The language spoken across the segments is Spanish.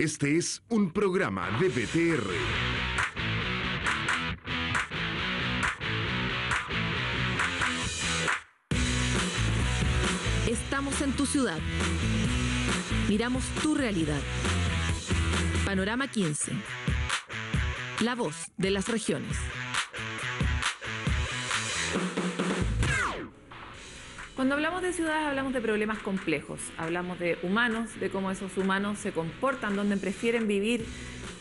Este es un programa de BTR. Estamos en tu ciudad. Miramos tu realidad. Panorama 15. La voz de las regiones. Cuando hablamos de ciudades hablamos de problemas complejos, hablamos de humanos, de cómo esos humanos se comportan, dónde prefieren vivir,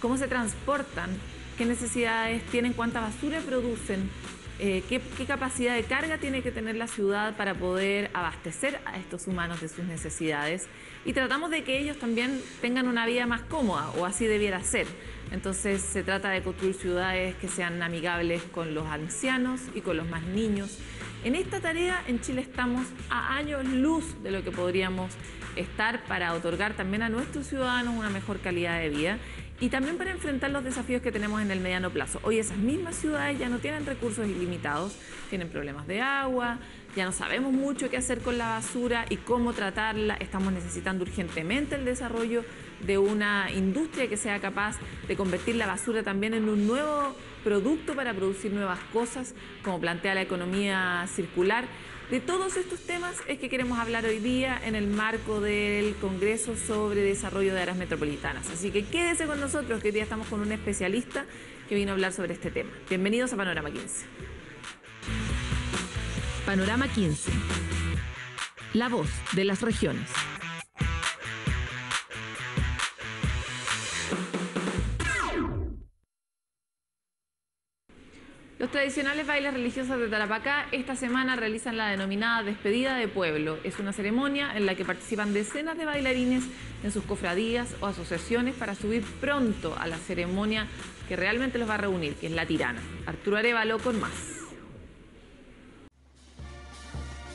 cómo se transportan, qué necesidades tienen, cuánta basura producen, qué capacidad de carga tiene que tener la ciudad para poder abastecer a estos humanos de sus necesidades, y tratamos de que ellos también tengan una vida más cómoda, o así debiera ser. Entonces se trata de construir ciudades que sean amigables con los ancianos y con los más niños. En esta tarea en Chile estamos a años luz de lo que podríamos estar para otorgar también a nuestros ciudadanos una mejor calidad de vida y también para enfrentar los desafíos que tenemos en el mediano plazo. Hoy esas mismas ciudades ya no tienen recursos ilimitados, tienen problemas de agua, ya no sabemos mucho qué hacer con la basura y cómo tratarla. Estamos necesitando urgentemente el desarrollo de una industria que sea capaz de convertir la basura también en un nuevo producto para producir nuevas cosas, como plantea la economía circular. De todos estos temas es que queremos hablar hoy día en el marco del Congreso sobre Desarrollo de Áreas Metropolitanas. Así que quédese con nosotros, que hoy día estamos con un especialista que vino a hablar sobre este tema. Bienvenidos a Panorama 15. Panorama 15. La voz de las regiones. Los tradicionales bailes religiosos de Tarapacá esta semana realizan la denominada Despedida de Pueblo. Es una ceremonia en la que participan decenas de bailarines en sus cofradías o asociaciones para subir pronto a la ceremonia que realmente los va a reunir, que es la Tirana. Arturo Arévalo con más.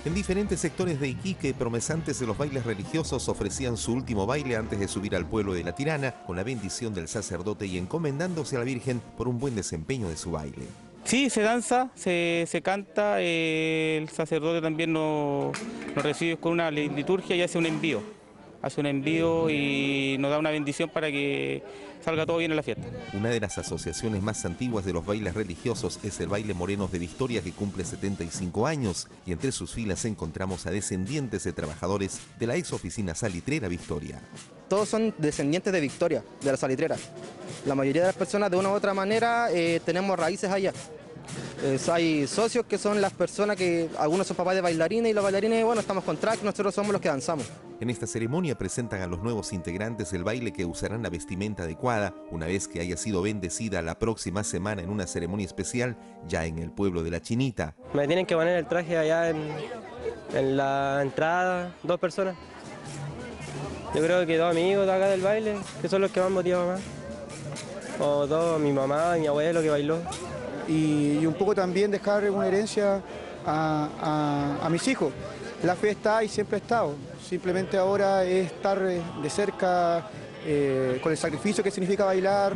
En diferentes sectores de Iquique, promesantes de los bailes religiosos ofrecían su último baile antes de subir al pueblo de la Tirana, con la bendición del sacerdote y encomendándose a la Virgen por un buen desempeño de su baile. Sí, se danza, se canta, el sacerdote también nos recibe con una liturgia y hace un envío. Hace un envío y nos da una bendición para que salga todo bien en la fiesta. Una de las asociaciones más antiguas de los bailes religiosos es el Baile Morenos de Victoria, que cumple 75 años, y entre sus filas encontramos a descendientes de trabajadores de la ex oficina salitrera Victoria. Todos son descendientes de Victoria, de la salitrera. La mayoría de las personas, de una u otra manera, tenemos raíces allá. Hay socios que son las personas que, algunos son papás de bailarines, y los bailarines, bueno, estamos con track, nosotros somos los que danzamos. En esta ceremonia presentan a los nuevos integrantes del baile, que usarán la vestimenta adecuada una vez que haya sido bendecida la próxima semana en una ceremonia especial ya en el pueblo de La Chinita. Me tienen que poner el traje allá en la entrada, 2 personas. Yo creo que 2 amigos de acá del baile, que son los que más motivan más. O 2, mi mamá y mi abuelo que bailó. Y un poco también dejar una herencia a mis hijos. La fe está y siempre ha estado. Simplemente ahora es estar de cerca con el sacrificio que significa bailar,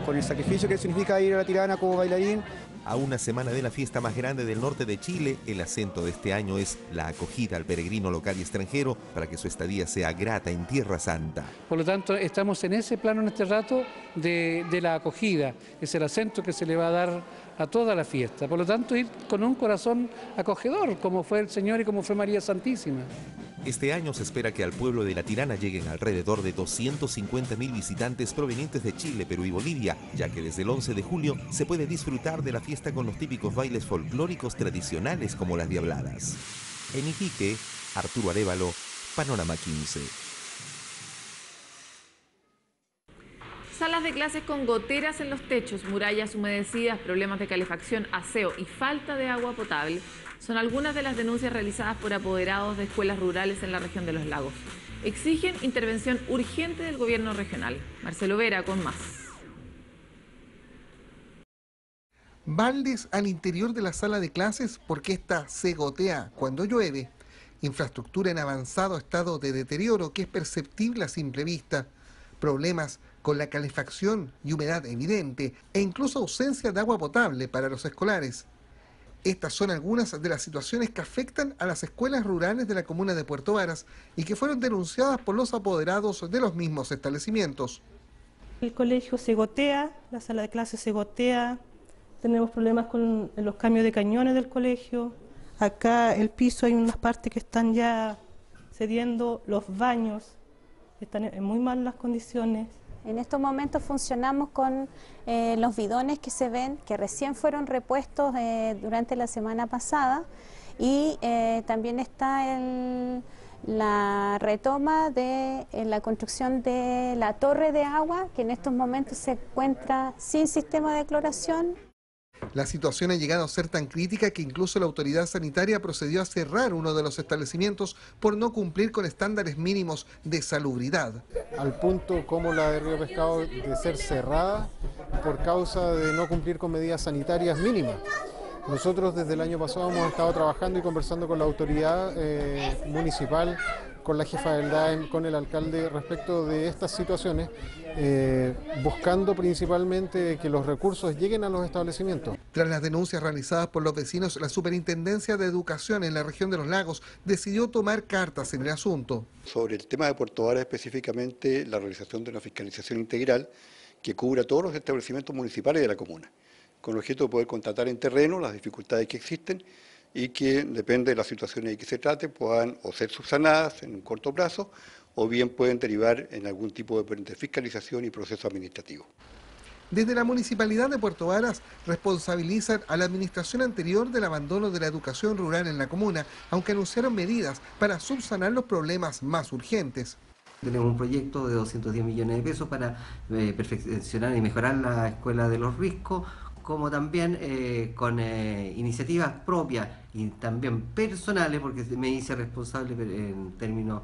con el sacrificio que significa ir a la Tirana como bailarín. A una semana de la fiesta más grande del norte de Chile, el acento de este año es la acogida al peregrino local y extranjero para que su estadía sea grata en Tierra Santa. Por lo tanto, estamos en ese plano en este rato de la acogida, es el acento que se le va a dar a toda la fiesta. Por lo tanto, ir con un corazón acogedor, como fue el Señor y como fue María Santísima. Este año se espera que al pueblo de la Tirana lleguen alrededor de 250.000 visitantes provenientes de Chile, Perú y Bolivia, ya que desde el 11 de julio se puede disfrutar de la fiesta con los típicos bailes folclóricos tradicionales como las diabladas. En Iquique, Arturo Arévalo, Panorama 15. Salas de clases con goteras en los techos, murallas humedecidas, problemas de calefacción, aseo y falta de agua potable son algunas de las denuncias realizadas por apoderados de escuelas rurales en la región de Los Lagos. Exigen intervención urgente del gobierno regional. Marcelo Vera con más. Baldes al interior de la sala de clases porque ésta se gotea cuando llueve. Infraestructura en avanzado estado de deterioro que es perceptible a simple vista. Problemas con la calefacción y humedad evidente e incluso ausencia de agua potable para los escolares. Estas son algunas de las situaciones que afectan a las escuelas rurales de la comuna de Puerto Varas y que fueron denunciadas por los apoderados de los mismos establecimientos. El colegio se gotea, la sala de clases se gotea, tenemos problemas con los cambios de cañones del colegio. Acá el piso hay unas partes que están ya cediendo, los baños están en muy malas condiciones. En estos momentos funcionamos con los bidones que se ven, que recién fueron repuestos durante la semana pasada, y también está la retoma de la construcción de la torre de agua, que en estos momentos se encuentra sin sistema de cloración. La situación ha llegado a ser tan crítica que incluso la autoridad sanitaria procedió a cerrar uno de los establecimientos por no cumplir con estándares mínimos de salubridad. Al punto como la de Río Pescado de ser cerrada por causa de no cumplir con medidas sanitarias mínimas. Nosotros desde el año pasado hemos estado trabajando y conversando con la autoridad municipal, con la jefa del DAEM, con el alcalde respecto de estas situaciones, buscando principalmente que los recursos lleguen a los establecimientos. Tras las denuncias realizadas por los vecinos, la Superintendencia de Educación en la región de Los Lagos decidió tomar cartas en el asunto. Sobre el tema de Puerto Varas específicamente, la realización de una fiscalización integral que cubra todos los establecimientos municipales de la comuna, con el objeto de poder constatar en terreno las dificultades que existen y que, depende de las situaciones de que se trate, puedan o ser subsanadas en un corto plazo o bien pueden derivar en algún tipo de fiscalización y proceso administrativo. Desde la Municipalidad de Puerto Varas responsabilizan a la administración anterior del abandono de la educación rural en la comuna, aunque anunciaron medidas para subsanar los problemas más urgentes. Tenemos un proyecto de 210 millones de pesos para perfeccionar y mejorar la escuela de Los Riscos, como también con iniciativas propias y también personales, porque me hice responsable en términos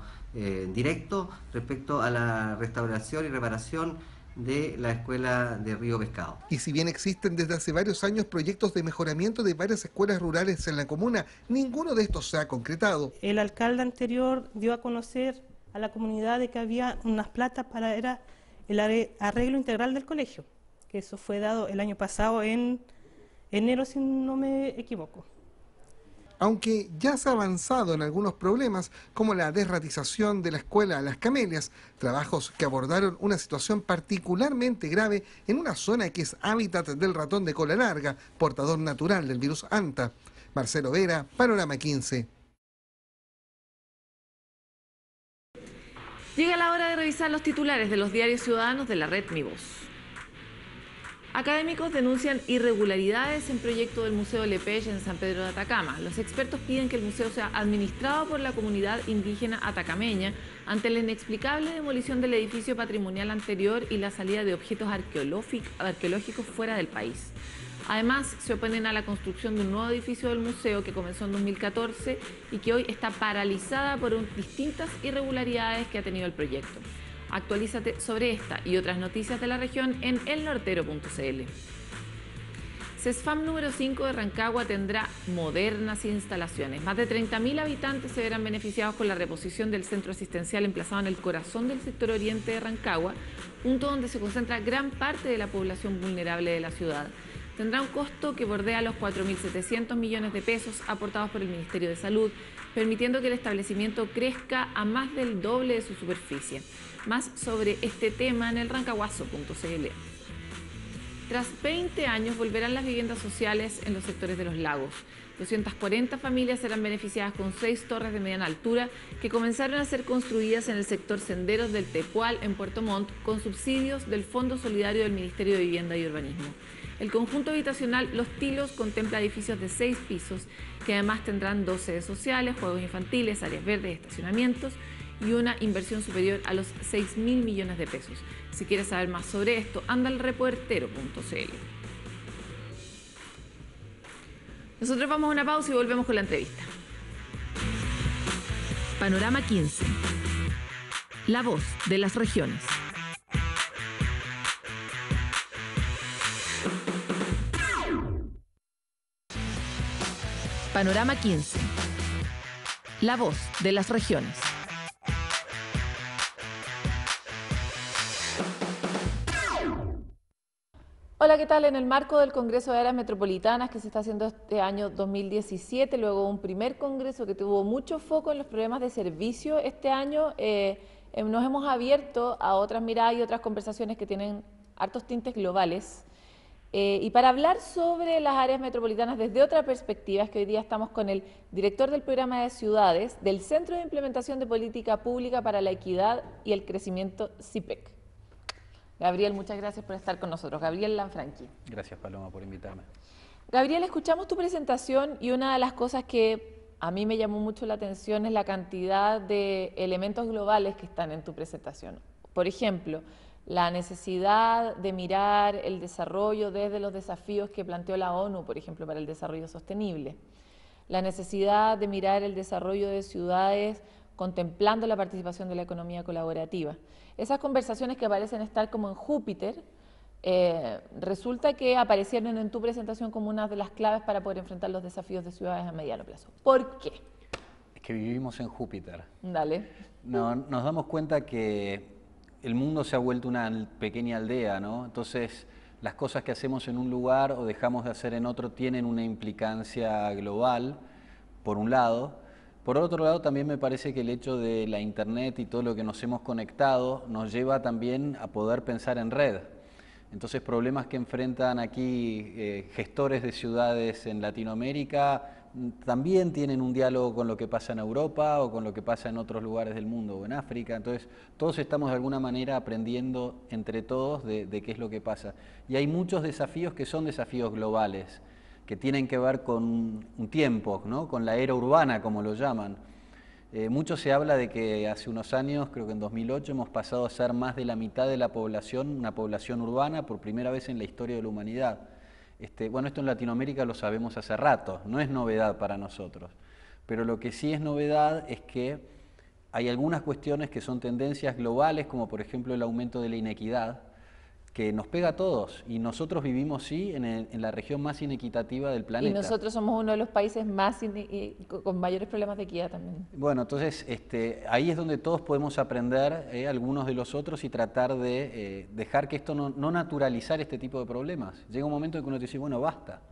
directos respecto a la restauración y reparación de la escuela de Río Pescado. Y si bien existen desde hace varios años proyectos de mejoramiento de varias escuelas rurales en la comuna, ninguno de estos se ha concretado. El alcalde anterior dio a conocer a la comunidad de que había unas platas para el arreglo integral del colegio, que eso fue dado el año pasado en enero, si no me equivoco. Aunque ya se ha avanzado en algunos problemas, como la desratización de la escuela Las Camelias, trabajos que abordaron una situación particularmente grave en una zona que es hábitat del ratón de cola larga, portador natural del virus Anta. Marcelo Vera, Panorama 15. Llega la hora de revisar los titulares de los diarios ciudadanos de la red Mi Voz. Académicos denuncian irregularidades en proyecto del Museo Lepech en San Pedro de Atacama. Los expertos piden que el museo sea administrado por la comunidad indígena atacameña ante la inexplicable demolición del edificio patrimonial anterior y la salida de objetos arqueológicos fuera del país. Además, se oponen a la construcción de un nuevo edificio del museo que comenzó en 2014 y que hoy está paralizada por distintas irregularidades que ha tenido el proyecto. Actualízate sobre esta y otras noticias de la región en elnortero.cl. CESFAM número 5 de Rancagua tendrá modernas instalaciones. Más de 30.000 habitantes se verán beneficiados con la reposición del centro asistencial emplazado en el corazón del sector oriente de Rancagua, punto donde se concentra gran parte de la población vulnerable de la ciudad. Tendrá un costo que bordea los 4.700 millones de pesos aportados por el Ministerio de Salud, permitiendo que el establecimiento crezca a más del doble de su superficie. Más sobre este tema en elrancaguazo.cl. Tras 20 años volverán las viviendas sociales en los sectores de los lagos. 240 familias serán beneficiadas con 6 torres de mediana altura que comenzaron a ser construidas en el sector Senderos del Tepual en Puerto Montt con subsidios del Fondo Solidario del Ministerio de Vivienda y Urbanismo. El conjunto habitacional Los Tilos contempla edificios de 6 pisos que además tendrán 2 sedes sociales, juegos infantiles, áreas verdes, estacionamientos y una inversión superior a los 6.000 millones de pesos. Si quieres saber más sobre esto, anda al reportero.cl. Nosotros vamos a una pausa y volvemos con la entrevista. Panorama 15. La voz de las regiones. Panorama 15. La voz de las regiones. Hola, ¿qué tal? En el marco del Congreso de Áreas Metropolitanas que se está haciendo este año 2017, luego un primer congreso que tuvo mucho foco en los problemas de servicio, este año nos hemos abierto a otras miradas y otras conversaciones que tienen hartos tintes globales. Y para hablar sobre las áreas metropolitanas desde otra perspectiva, es que hoy día estamos con el director del programa de ciudades del Centro de Implementación de Política Pública para la Equidad y el Crecimiento, CIPEC. Gabriel, muchas gracias por estar con nosotros. Gabriel Lanfranchi. Gracias, Paloma, por invitarme. Gabriel, escuchamos tu presentación y una de las cosas que a mí me llamó mucho la atención es la cantidad de elementos globales que están en tu presentación. Por ejemplo, la necesidad de mirar el desarrollo desde los desafíos que planteó la ONU, por ejemplo, para el desarrollo sostenible. La necesidad de mirar el desarrollo de ciudades contemplando la participación de la economía colaborativa. Esas conversaciones que parecen estar como en Júpiter, resulta que aparecieron en tu presentación como una de las claves para poder enfrentar los desafíos de ciudades a mediano plazo. ¿Por qué? Es que vivimos en Júpiter. Dale. No, nos damos cuenta que el mundo se ha vuelto una pequeña aldea, ¿no? Entonces, las cosas que hacemos en un lugar o dejamos de hacer en otro tienen una implicancia global, por un lado. Por otro lado, también me parece que el hecho de la Internet y todo lo que nos hemos conectado nos lleva también a poder pensar en red. Entonces, problemas que enfrentan aquí gestores de ciudades en Latinoamérica también tienen un diálogo con lo que pasa en Europa o con lo que pasa en otros lugares del mundo o en África. Entonces, todos estamos de alguna manera aprendiendo entre todos de qué es lo que pasa. Y hay muchos desafíos que son desafíos globales, que tienen que ver con un tiempo, ¿no? Con la era urbana, como lo llaman. Mucho se habla de que hace unos años, creo que en 2008, hemos pasado a ser más de la mitad de la población, una población urbana, por primera vez en la historia de la humanidad. Bueno, esto en Latinoamérica lo sabemos hace rato, no es novedad para nosotros, pero lo que sí es novedad es que hay algunas cuestiones que son tendencias globales, como por ejemplo el aumento de la inequidad, que nos pega a todos, y nosotros vivimos, sí, en la región más inequitativa del planeta. Y nosotros somos uno de los países más con mayores problemas de equidad también. Bueno, entonces ahí es donde todos podemos aprender algunos de los otros y tratar de dejar que esto no naturalizar este tipo de problemas. Llega un momento en que uno te dice, bueno, basta,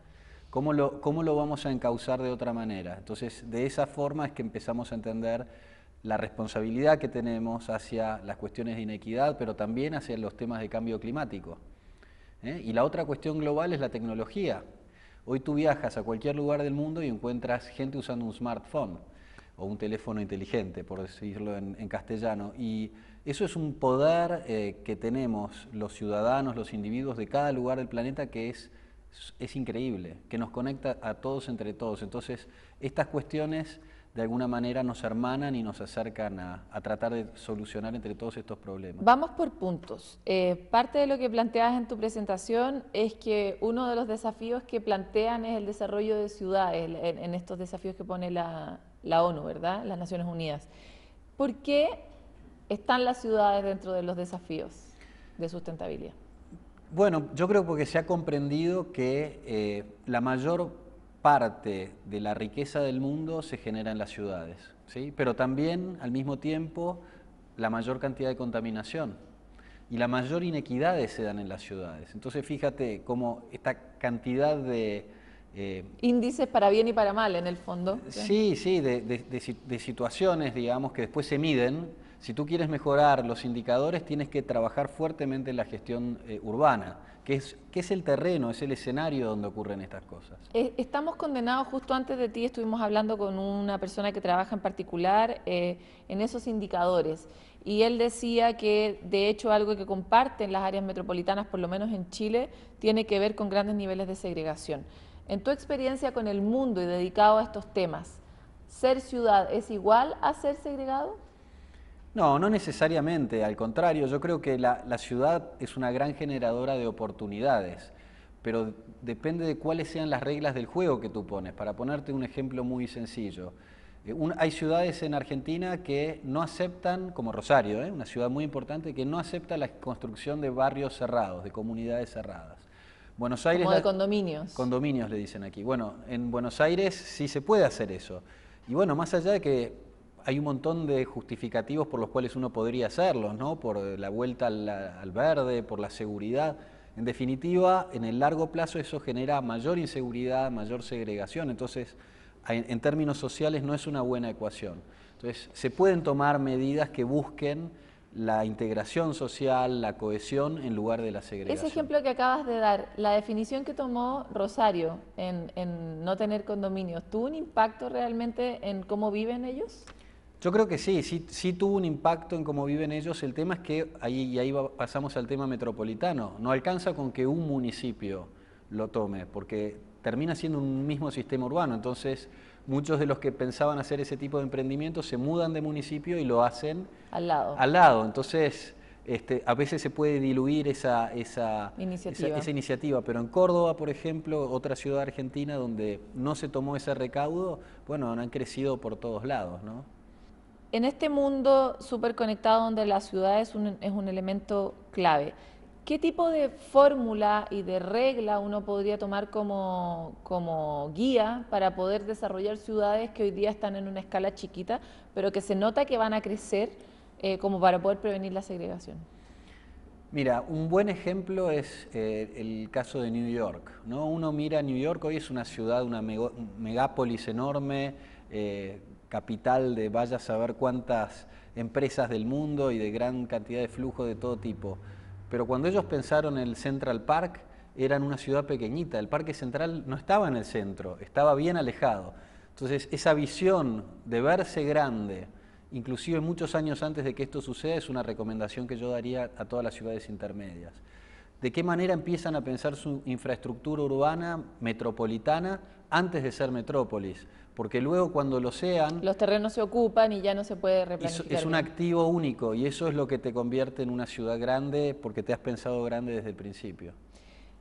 ¿cómo lo vamos a encauzar de otra manera? Entonces, de esa forma es que empezamos a entender la responsabilidad que tenemos hacia las cuestiones de inequidad, pero también hacia los temas de cambio climático. Y la otra cuestión global es la tecnología. Hoy tú viajas a cualquier lugar del mundo y encuentras gente usando un smartphone o un teléfono inteligente, por decirlo en castellano. Y eso es un poder que tenemos los ciudadanos, los individuos de cada lugar del planeta que es increíble, que nos conecta a todos entre todos. Entonces, estas cuestiones de alguna manera nos hermanan y nos acercan a tratar de solucionar entre todos estos problemas. Vamos por puntos. Parte de lo que planteas en tu presentación es que uno de los desafíos que plantean es el desarrollo de ciudades, en estos desafíos que pone la ONU, ¿verdad? Las Naciones Unidas. ¿Por qué están las ciudades dentro de los desafíos de sustentabilidad? Bueno, yo creo porque se ha comprendido que la mayor parte de la riqueza del mundo se genera en las ciudades, ¿sí? Pero también, al mismo tiempo, la mayor cantidad de contaminación y la mayor inequidad se dan en las ciudades. Entonces, fíjate cómo esta cantidad de índices para bien y para mal, en el fondo. Sí, sí, de situaciones, digamos, que después se miden. Si tú quieres mejorar los indicadores, tienes que trabajar fuertemente en la gestión urbana, que es el terreno, es el escenario donde ocurren estas cosas. Estamos condenados, justo antes de ti estuvimos hablando con una persona que trabaja en particular en esos indicadores, y él decía que de hecho algo que comparten las áreas metropolitanas, por lo menos en Chile, tiene que ver con grandes niveles de segregación. En tu experiencia con el mundo y dedicado a estos temas, ¿ser ciudad es igual a ser segregado? No, no necesariamente, al contrario, yo creo que la ciudad es una gran generadora de oportunidades, pero depende de cuáles sean las reglas del juego que tú pones. Para ponerte un ejemplo muy sencillo, hay ciudades en Argentina que no aceptan, como Rosario, una ciudad muy importante, que no acepta la construcción de barrios cerrados, de comunidades cerradas. Buenos Aires, como de condominios. Condominios le dicen aquí. Bueno, en Buenos Aires sí se puede hacer eso. Y bueno, más allá de que hay un montón de justificativos por los cuales uno podría hacerlo, ¿no? Por la vuelta al verde, por la seguridad. En definitiva, en el largo plazo eso genera mayor inseguridad, mayor segregación. Entonces, en términos sociales no es una buena ecuación. Entonces, se pueden tomar medidas que busquen la integración social, la cohesión en lugar de la segregación. Ese ejemplo que acabas de dar, la definición que tomó Rosario en no tener condominios, ¿tuvo un impacto realmente en cómo viven ellos? Yo creo que sí tuvo un impacto en cómo viven ellos. El tema es que pasamos al tema metropolitano. No alcanza con que un municipio lo tome, porque termina siendo un mismo sistema urbano. Entonces, muchos de los que pensaban hacer ese tipo de emprendimientos se mudan de municipio y lo hacen al lado. Entonces, a veces se puede diluir esa iniciativa, pero en Córdoba, por ejemplo, otra ciudad argentina donde no se tomó ese recaudo, bueno, han crecido por todos lados, ¿no? En este mundo súper conectado donde la ciudad es un elemento clave, ¿qué tipo de fórmula y de regla uno podría tomar como guía para poder desarrollar ciudades que hoy día están en una escala chiquita, pero que se nota que van a crecer como para poder prevenir la segregación? Mira, un buen ejemplo es el caso de New York, ¿no? Uno mira New York, hoy es una ciudad, una megápolis enorme, capital de vaya a saber cuántas empresas del mundo y de gran cantidad de flujo de todo tipo. Pero cuando ellos pensaron en el Central Park, eran una ciudad pequeñita. El Parque Central no estaba en el centro, estaba bien alejado. Entonces, esa visión de verse grande, inclusive muchos años antes de que esto suceda, es una recomendación que yo daría a todas las ciudades intermedias. ¿De qué manera empiezan a pensar su infraestructura urbana, metropolitana, antes de ser metrópolis? Porque luego cuando lo sean... Los terrenos se ocupan y ya no se puede replanificar. Es un activo único y eso es lo que te convierte en una ciudad grande porque te has pensado grande desde el principio.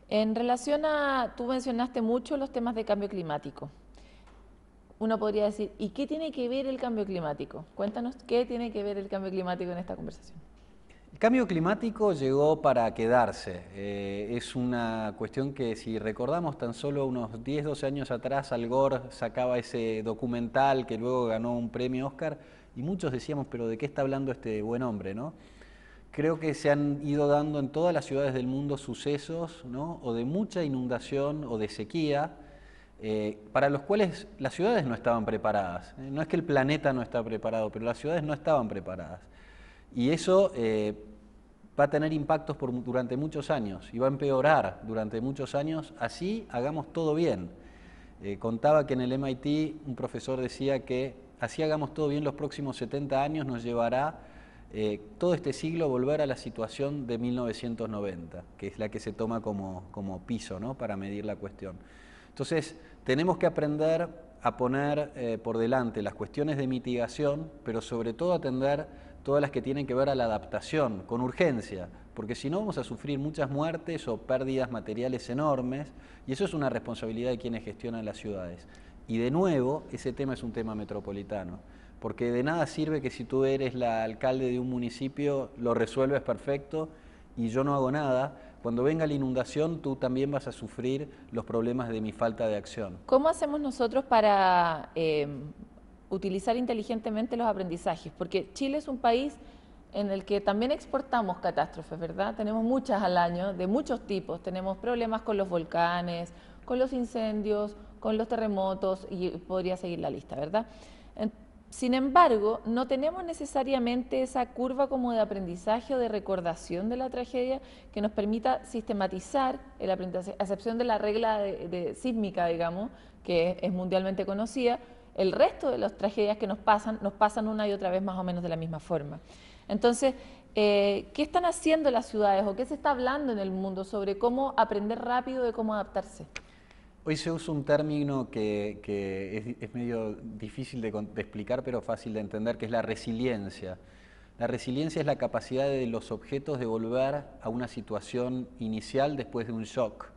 En relación a... Tú mencionaste mucho los temas de cambio climático. Uno podría decir, ¿y qué tiene que ver el cambio climático? Cuéntanos, ¿qué tiene que ver el cambio climático en esta conversación? El cambio climático llegó para quedarse. Es una cuestión que, si recordamos, tan solo unos 10, 12 años atrás, Al Gore sacaba ese documental que luego ganó un premio Oscar y muchos decíamos, pero ¿de qué está hablando este buen hombre, no? Creo que se han ido dando en todas las ciudades del mundo sucesos, ¿no? O de mucha inundación o de sequía, para los cuales las ciudades no estaban preparadas. No es que el planeta no está preparado, pero las ciudades no estaban preparadas. Y eso va a tener impactos durante muchos años y va a empeorar durante muchos años, así hagamos todo bien. Contaba que en el MIT un profesor decía que así hagamos todo bien los próximos 70 años nos llevará todo este siglo a volver a la situación de 1990, que es la que se toma como piso, ¿no? Para medir la cuestión. Entonces, tenemos que aprender a poner por delante las cuestiones de mitigación, pero sobre todo atender todas las que tienen que ver a la adaptación, con urgencia, porque si no vamos a sufrir muchas muertes o pérdidas materiales enormes, y eso es una responsabilidad de quienes gestionan las ciudades. Y de nuevo, ese tema es un tema metropolitano, porque de nada sirve que si tú eres la alcalde de un municipio, lo resuelves perfecto y yo no hago nada. Cuando venga la inundación, tú también vas a sufrir los problemas de mi falta de acción. ¿Cómo hacemos nosotros para utilizar inteligentemente los aprendizajes? Porque Chile es un país en el que también exportamos catástrofes, ¿verdad? Tenemos muchas al año, de muchos tipos. Tenemos problemas con los volcanes, con los incendios, con los terremotos, y podría seguir la lista, ¿verdad? Sin embargo, no tenemos necesariamente esa curva como de aprendizaje o de recordación de la tragedia que nos permita sistematizar el aprendizaje, a excepción de la regla sísmica, digamos, que es mundialmente conocida. El resto de las tragedias que nos pasan una y otra vez más o menos de la misma forma. Entonces, ¿qué están haciendo las ciudades o qué se está hablando en el mundo sobre cómo aprender rápido de cómo adaptarse? Hoy se usa un término que es medio difícil de explicar, pero fácil de entender, que es la resiliencia. La resiliencia es la capacidad de los objetos de volver a una situación inicial después de un shock.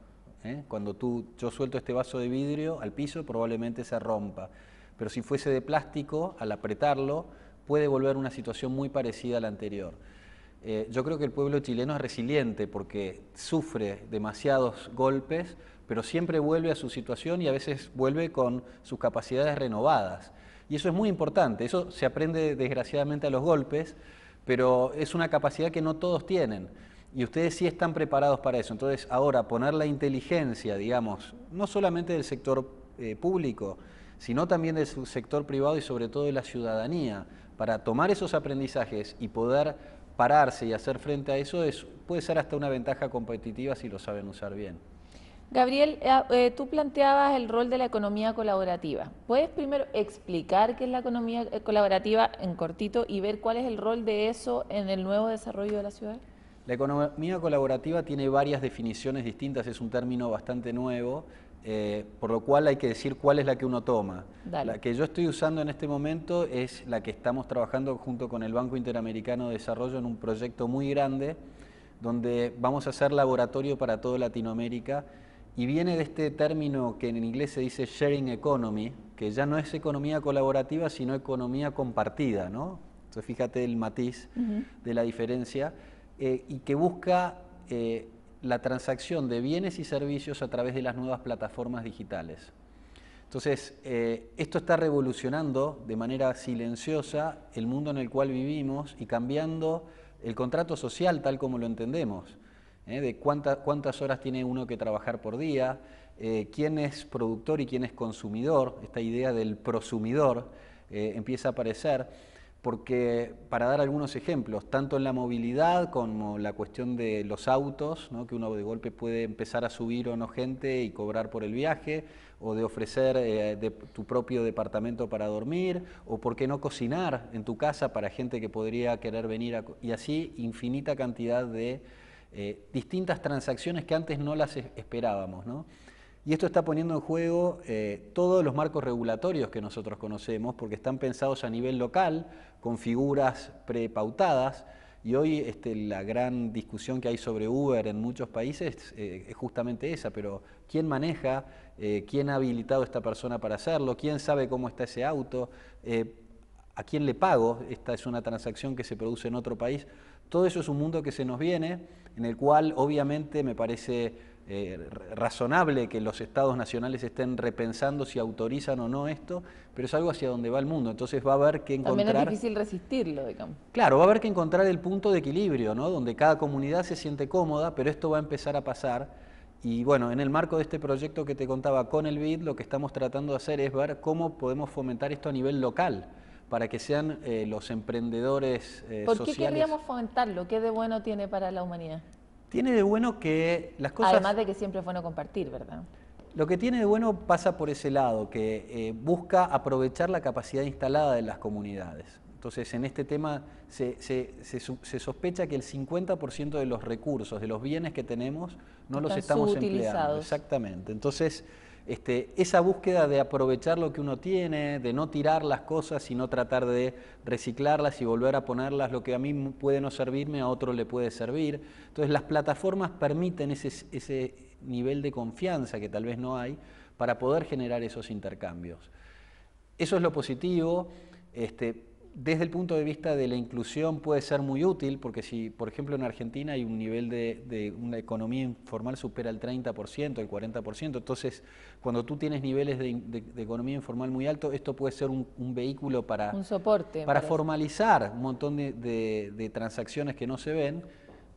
Cuando yo suelto este vaso de vidrio al piso, probablemente se rompa. Pero si fuese de plástico, al apretarlo, puede volver a una situación muy parecida a la anterior. Yo creo que el pueblo chileno es resiliente porque sufre demasiados golpes, pero siempre vuelve a su situación y a veces vuelve con sus capacidades renovadas. Y eso es muy importante, eso se aprende desgraciadamente a los golpes, pero es una capacidad que no todos tienen. Y ustedes sí están preparados para eso. Entonces, ahora poner la inteligencia, digamos, no solamente del sector público, sino también del sector privado y sobre todo de la ciudadanía, para tomar esos aprendizajes y poder pararse y hacer frente a eso puede ser hasta una ventaja competitiva si lo saben usar bien. Gabriel, tú planteabas el rol de la economía colaborativa. ¿Puedes primero explicar qué es la economía colaborativa en cortito y ver cuál es el rol de eso en el nuevo desarrollo de la ciudad? La economía colaborativa tiene varias definiciones distintas, es un término bastante nuevo, por lo cual hay que decir cuál es la que uno toma. Dale. La que yo estoy usando en este momento es la que estamos trabajando junto con el Banco Interamericano de Desarrollo en un proyecto muy grande, donde vamos a hacer laboratorio para toda Latinoamérica, y viene de este término que en inglés se dice sharing economy, que ya no es economía colaborativa, sino economía compartida, ¿no? Entonces fíjate el matiz de la diferencia, y que busca la transacción de bienes y servicios a través de las nuevas plataformas digitales. Entonces, esto está revolucionando de manera silenciosa el mundo en el cual vivimos y cambiando el contrato social tal como lo entendemos. De cuántas horas tiene uno que trabajar por día, quién es productor y quién es consumidor, esta idea del prosumidor empieza a aparecer, porque para dar algunos ejemplos, tanto en la movilidad como la cuestión de los autos, ¿no? Que uno de golpe puede empezar a subir o no gente y cobrar por el viaje, o de ofrecer de tu propio departamento para dormir, o por qué no cocinar en tu casa para gente que podría querer venir, y así infinita cantidad de distintas transacciones que antes no las esperábamos, ¿no? Y esto está poniendo en juego todos los marcos regulatorios que nosotros conocemos, porque están pensados a nivel local, con figuras prepautadas, y hoy la gran discusión que hay sobre Uber en muchos países es justamente esa, pero ¿quién maneja? ¿Quién ha habilitado a esta persona para hacerlo? ¿Quién sabe cómo está ese auto? ¿A quién le pago? Esta es una transacción que se produce en otro país. Todo eso es un mundo que se nos viene, en el cual obviamente me parece razonable que los estados nacionales estén repensando si autorizan o no esto, pero es algo hacia donde va el mundo, entonces va a haber que encontrar... También es difícil resistirlo, digamos. Claro, va a haber que encontrar el punto de equilibrio, ¿no? Donde cada comunidad se siente cómoda, pero esto va a empezar a pasar, y bueno, en el marco de este proyecto que te contaba con el BID, lo que estamos tratando de hacer es ver cómo podemos fomentar esto a nivel local, para que sean los emprendedores sociales... ¿Por qué querríamos fomentarlo? ¿Qué de bueno tiene para la humanidad? Tiene de bueno que las cosas... Además de que siempre es bueno compartir, ¿verdad? Lo que tiene de bueno pasa por ese lado, que busca aprovechar la capacidad instalada de las comunidades. Entonces, en este tema se sospecha que el 50% de los recursos, de los bienes que tenemos, no los estamos empleando. Exactamente. Entonces, esa búsqueda de aprovechar lo que uno tiene, de no tirar las cosas, sino tratar de reciclarlas y volver a ponerlas, lo que a mí puede no servirme, a otro le puede servir. Entonces las plataformas permiten ese nivel de confianza que tal vez no hay para poder generar esos intercambios. Eso es lo positivo. Desde el punto de vista de la inclusión puede ser muy útil, porque si, por ejemplo, en Argentina hay un nivel de una economía informal supera el 30%, el 40%, entonces cuando tú tienes niveles de economía informal muy alto, esto puede ser un vehículo para, un soporte, para formalizar un montón de transacciones que no se ven,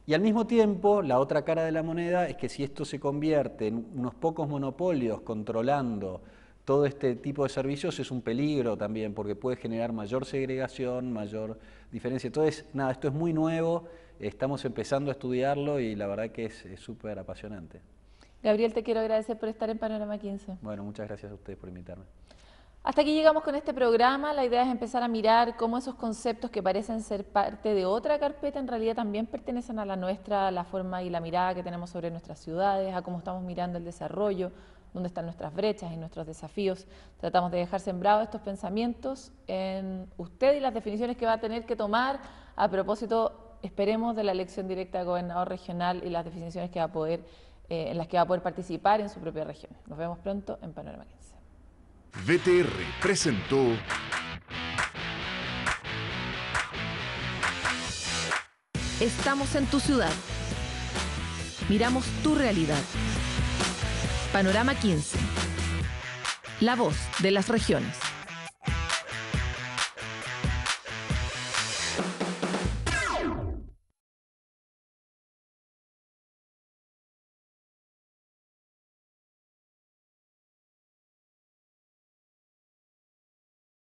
y al mismo tiempo la otra cara de la moneda es que si esto se convierte en unos pocos monopolios controlando todo este tipo de servicios, es un peligro también, porque puede generar mayor segregación, mayor diferencia. Entonces, nada, esto es muy nuevo, estamos empezando a estudiarlo y la verdad que es súper apasionante. Gabriel, te quiero agradecer por estar en Panorama 15. Bueno, muchas gracias a ustedes por invitarme. Hasta aquí llegamos con este programa. La idea es empezar a mirar cómo esos conceptos que parecen ser parte de otra carpeta en realidad también pertenecen a la nuestra, la forma y la mirada que tenemos sobre nuestras ciudades, a cómo estamos mirando el desarrollo, dónde están nuestras brechas y nuestros desafíos. Tratamos de dejar sembrados estos pensamientos en usted y las definiciones que va a tener que tomar a propósito, esperemos, de la elección directa de gobernador regional y las definiciones que va a poder, en las que va a poder participar en su propia región. Nos vemos pronto en Panorama 15. VTR presentó Estamos en tu ciudad. Miramos tu realidad. Panorama 15. La voz de las regiones.